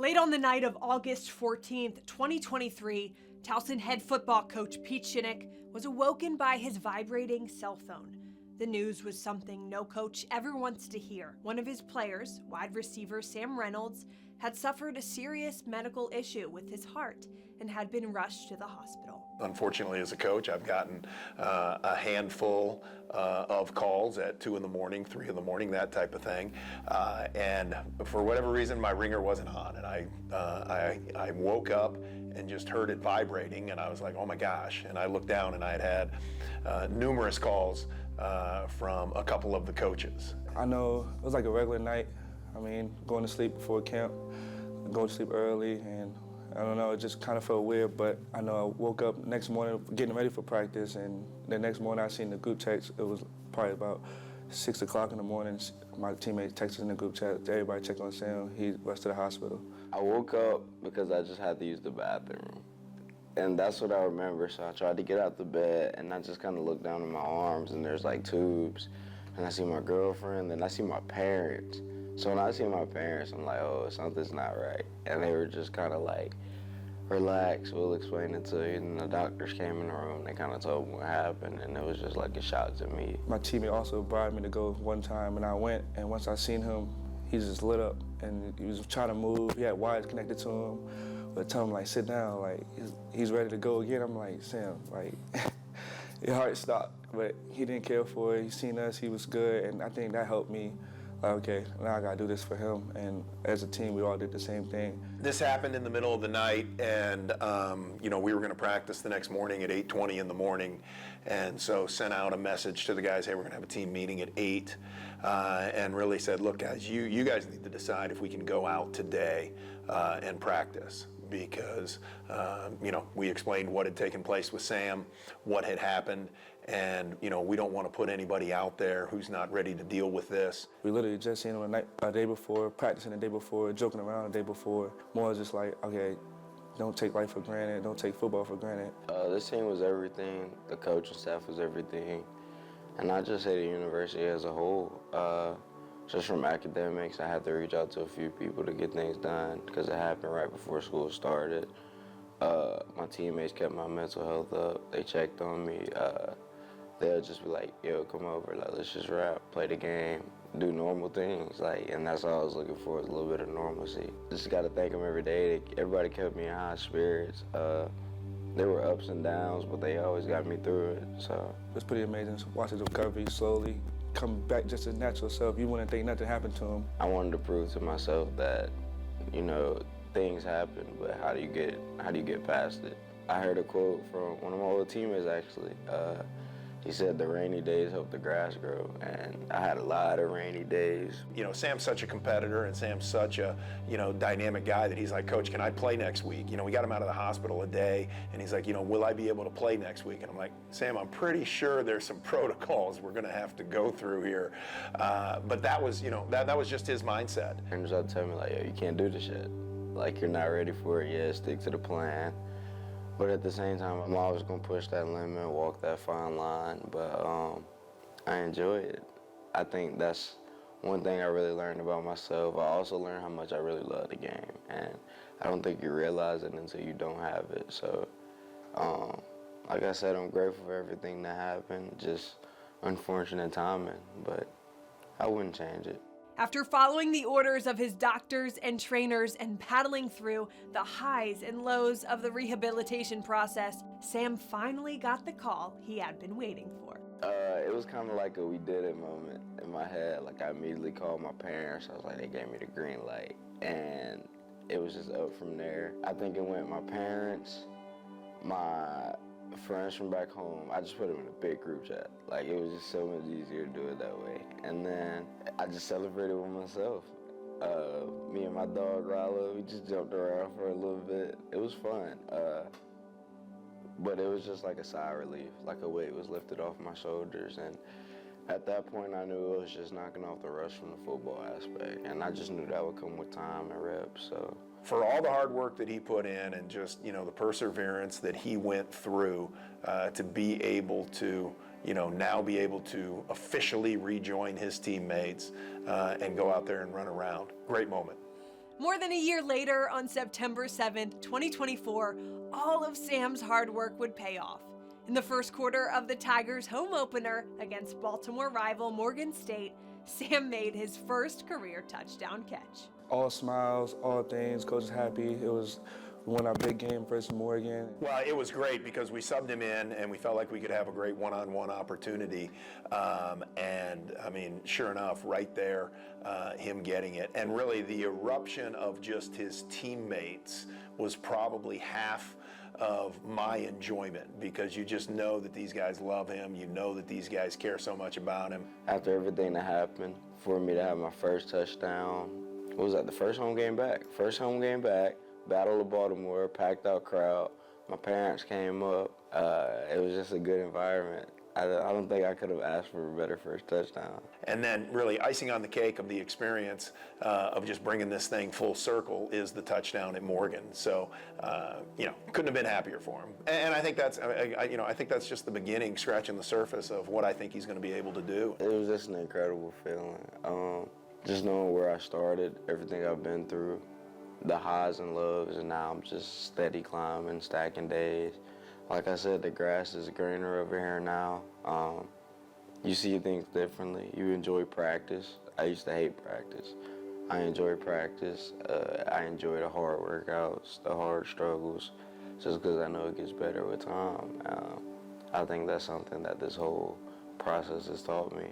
Late on the night of August 14th, 2023, Towson head football coach Pete Shinnick was awoken by his vibrating cell phone. The news was something no coach ever wants to hear. One of his players, wide receiver Sam Reynolds, had suffered a serious medical issue with his heart and had been rushed to the hospital. Unfortunately, as a coach, I've gotten a handful of calls at 2 in the morning, 3 in the morning, that type of thing. And for whatever reason, my ringer wasn't on. And I woke up and just heard it vibrating, and I was like, oh my gosh. And I looked down, and I had numerous calls from a couple of the coaches. I know it was like a regular night. I mean, going to sleep before camp, going to sleep early, and I don't know, it just kind of felt weird, but I know I woke up next morning getting ready for practice, and the next morning I seen the group text. It was probably about 6 o'clock in the morning. My teammates texted in the group chat, everybody check on Sam, he rushed to the hospital. I woke up because I just had to use the bathroom. And that's what I remember, so I tried to get out the bed, and I just kind of looked down at my arms, and there's like tubes, and I see my girlfriend, and I see my parents. So when I see my parents, I'm like, oh, something's not right. And they were just kind of like, relax, we'll explain it to you. And the doctors came in the room, they kind of told me what happened, and it was just like a shock to me. My teammate also bribed me to go one time, and I went, and once I seen him, he just lit up, and he was trying to move. He had wires connected to him, but tell him, like, sit down, like, he's ready to go again. I'm like, Sam, like, your heart stopped, but he didn't care for it. He seen us, he was good, and I think that helped me. Okay, now I gotta do this for him, and as a team, we all did the same thing. This happened in the middle of the night, and we were gonna practice the next morning at 8:20 in the morning, and so sent out a message to the guys, hey, we're gonna have a team meeting at 8, and really said, look guys, you guys need to decide if we can go out today and practice. Because we explained what had taken place with Sam, what had happened, and we don't want to put anybody out there who's not ready to deal with this. We literally just seen him a day before, practicing the day before, joking around the day before. More just like, okay, don't take life for granted, don't take football for granted. This team was everything, the coaching staff was everything, and not just at the university as a whole. Just from academics, I had to reach out to a few people to get things done because it happened right before school started. My teammates kept my mental health up. They checked on me. They'll just be like, yo, come over, like, let's just rap, play the game, do normal things. And that's all I was looking for, is a little bit of normalcy. Just got to thank them every day. Everybody kept me in high spirits. There were ups and downs, but they always got me through it, so. It was pretty amazing to watch his recovery slowly come back just his natural self. You wouldn't think nothing happened to him. I wanted to prove to myself that, things happen, but how do you get past it? I heard a quote from one of my old teammates, actually. He said, the rainy days help the grass grow, and I had a lot of rainy days. Sam's such a competitor, and Sam's such a, dynamic guy that he's like, Coach, can I play next week? We got him out of the hospital a day, and he's like, will I be able to play next week? And I'm like, Sam, I'm pretty sure there's some protocols we're gonna have to go through here. But that was, that was just his mindset. And he was out to tell me, like, yo, you can't do this shit. Like, you're not ready for it yet, stick to the plan. But at the same time, I'm always gonna push that limit, walk that fine line, but I enjoy it. I think that's one thing I really learned about myself. I also learned how much I really love the game, and I don't think you realize it until you don't have it. So, like I said, I'm grateful for everything that happened, just unfortunate timing, but I wouldn't change it. After following the orders of his doctors and trainers and paddling through the highs and lows of the rehabilitation process, Sam finally got the call he had been waiting for. It was kind of like a we did it moment in my head. Like, I immediately called my parents. I was like, they gave me the green light, and it was just up from there. I think it went my parents, my friends from back home. I just put them in a big group chat. Like, it was just so much easier to do it that way. And then I just celebrated with myself. Me and my dog, Rala, we just jumped around for a little bit. It was fun. But it was just like a sigh of relief, like a weight was lifted off my shoulders. And at that point, I knew it was just knocking off the rust from the football aspect. And I just knew that would come with time and reps, so. For all the hard work that he put in and just, the perseverance that he went through to be able to, now be able to officially rejoin his teammates and go out there and run around. Great moment. More than a year later, on September 7th, 2024, all of Sam's hard work would pay off. In the first quarter of the Tigers' home opener against Baltimore rival Morgan State, Sam made his first career touchdown catch. All smiles, all things, coach is happy. We won our big game versus Morgan. Well, it was great because we subbed him in and we felt like we could have a great one-on-one opportunity. And I mean, sure enough, right there, him getting it. And really the eruption of just his teammates was probably half of my enjoyment, because you just know that these guys love him. You know that these guys care so much about him. After everything that happened, for me to have my first touchdown, what was that, the first home game back? First home game back, Battle of Baltimore, packed out crowd. My parents came up. It was just a good environment. I don't think I could have asked for a better first touchdown. And then really icing on the cake of the experience of just bringing this thing full circle is the touchdown at Morgan. So, couldn't have been happier for him. And I think that's, I think that's just the beginning, scratching the surface of what I think he's going to be able to do. It was just an incredible feeling. Just knowing where I started, everything I've been through, the highs and lows, and now I'm just steady climbing, stacking days. Like I said, the grass is greener over here now. You see things differently. You enjoy practice. I used to hate practice. I enjoy practice. I enjoy the hard workouts, the hard struggles, just because I know it gets better with time. I think that's something that this whole process has taught me.